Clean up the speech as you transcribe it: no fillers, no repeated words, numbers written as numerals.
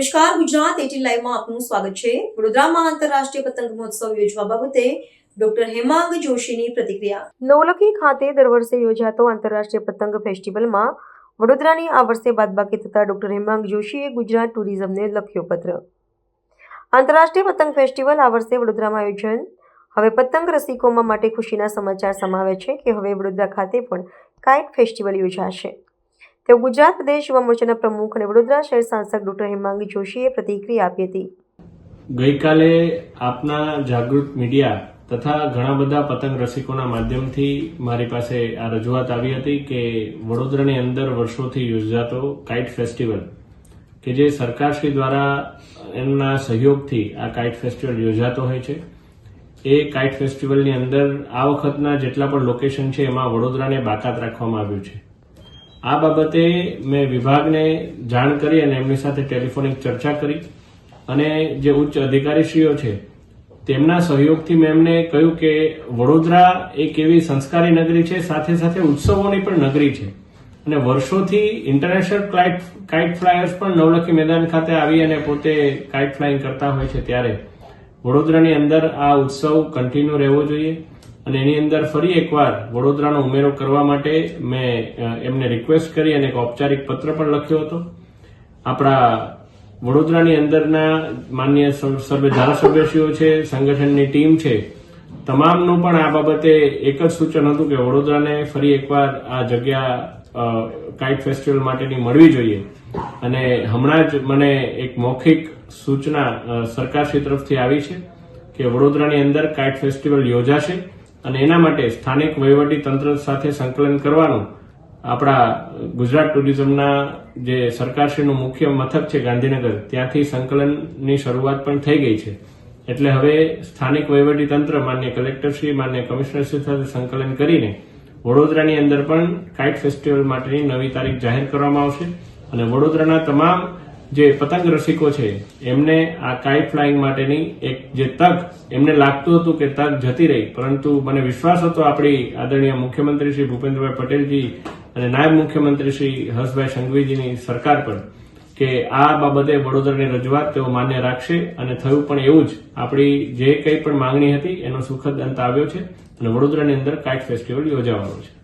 નમસ્કાર, ગુજરાત 18 લાઈવમાં આપનું સ્વાગત છે। વડોદરામાં આંતરરાષ્ટ્રીય પતંગ મહોત્સવ યોજવા બાબતે ડોક્ટર હેમાંગ જોશીની પ્રતિક્રિયા। નવલખી ખાતે દર વર્ષે યોજાતો આંતરરાષ્ટ્રીય પતંગ ફેસ્ટિવલમાં વડોદરાની આ વર્ષે બાદબાકી થતા ડોક્ટર હેમાંગ જોશીએ ગુજરાત ટુરિઝમને લખ્યો પત્ર। આંતરરાષ્ટ્રીય પતંગ ફેસ્ટિવલ આ વર્ષે વડોદરામાં આયોજન હવે પતંગ રસિકોમાં માટે ખુશીના સમાચાર સમાવે છે કે હવે વડોદરા ખાતે પણ કાઇટ ફેસ્ટિવલ યોજાશે। તેઓ ગુજરાત પ્રદેશ યુવા મોરચાના પ્રમુખ અને વડોદરા શહેર સાંસદ ડોક્ટર હેમાંગ જોશીએ પ્રતિક્રિયા આપી હતી। ગઈકાલે આપના જાગૃત મીડિયા તથા ઘણા બધા પતંગ રસિકોના માધ્યમથી મારી પાસે આ રજૂઆત આવી હતી કે વડોદરાની અંદર વર્ષોથી યોજાતો કાઇટ ફેસ્ટિવલ કે જે સરકારશ્રી દ્વારા એમના સહયોગથી આ કાઇટ ફેસ્ટિવલ યોજાતો હોય છે, એ કાઇટ ફેસ્ટિવલની અંદર આ વખતના જેટલા પણ લોકેશન છે એમાં વડોદરાને બાકાત રાખવામાં આવ્યું છે। આ બાબતે મેં વિભાગને જાણ કરી અને એમની સાથે ટેલિફોનિક ચર્ચા કરી અને જે ઉચ્ચ અધિકારીશ્રીઓ છે તેમના સહયોગથી મેં એમને કહ્યું કે વડોદરા એક એવી સંસ્કારી નગરી છે, સાથે સાથે ઉત્સવોની પણ નગરી છે અને વર્ષોથી ઇન્ટરનેશનલ કાઇટ ફ્લાયર્સ પણ નવલખી મેદાન ખાતે આવી અને પોતે કાઇટ ફ્લાઇંગ કરતા હોય છે, ત્યારે વડોદરાની અંદર આ ઉત્સવ કન્ટિન્યુ રહેવો જોઈએ અને એની અંદર ફરી એકવાર વડોદરાનો ઉમેરો કરવા માટે મેં એમને રિક્વેસ્ટ કરી અને એક ઔપચારિક પત્ર પણ લખ્યો હતો। આપણા વડોદરાની અંદરના માનનીય સર્વે ધારાસભ્યશ્રીઓ છે, સંગઠનની ટીમ છે, તમામનું પણ આ બાબતે એક જ સૂચન હતું કે વડોદરાને ફરી એકવાર આ જગ્યા કાઇટ ફેસ્ટિવલ માટેની મળવી જોઈએ અને હમણાં જ મને એક મૌખિક સૂચના સરકારશ્રી તરફથી આવી છે કે વડોદરાની અંદર કાઇટ ફેસ્ટિવલ યોજાશે અને એના માટે સ્થાનિક વહીવટી તંત્ર સાથે સંકલન કરવાનું આપણા ગુજરાત ટુરિઝમના જે સરકારશ્રીનું મુખ્ય મથક છે ગાંધીનગર, ત્યાંથી સંકલનની શરૂઆત પણ થઈ ગઈ છે। એટલે હવે સ્થાનિક વહીવટી તંત્ર માન્ય કલેક્ટરશ્રી, માન્ય કમિશનરશ્રી સાથે સંકલન કરીને વડોદરાની અંદર પણ કાઇટ ફેસ્ટિવલ માટેની નવી તારીખ જાહેર કરવામાં આવશે અને વડોદરાના તમામ જે પતંગ રસિકો છે એમને આ કાઇટ ફ્લાઇંગ માટેની એક જે તક એમને લાગતું હતું કે તક જતી રહી, પરંતુ મને વિશ્વાસ હતો આપણી આદરણીય મુખ્યમંત્રી શ્રી ભૂપેન્દ્રભાઈ પટેલજી અને નાયબ મુખ્યમંત્રી શ્રી હર્ષભાઈ સંઘવીજીની સરકાર પર કે આ બાબતે વડોદરાની રજૂઆત તેઓ માન્ય રાખશે અને થયું પણ એવું જ। આપણી જે કંઈ પણ માંગણી હતી એનો સુખદ અંત આવ્યો છે અને વડોદરાની અંદર કાઇટ ફેસ્ટિવલ યોજાવાનો છે।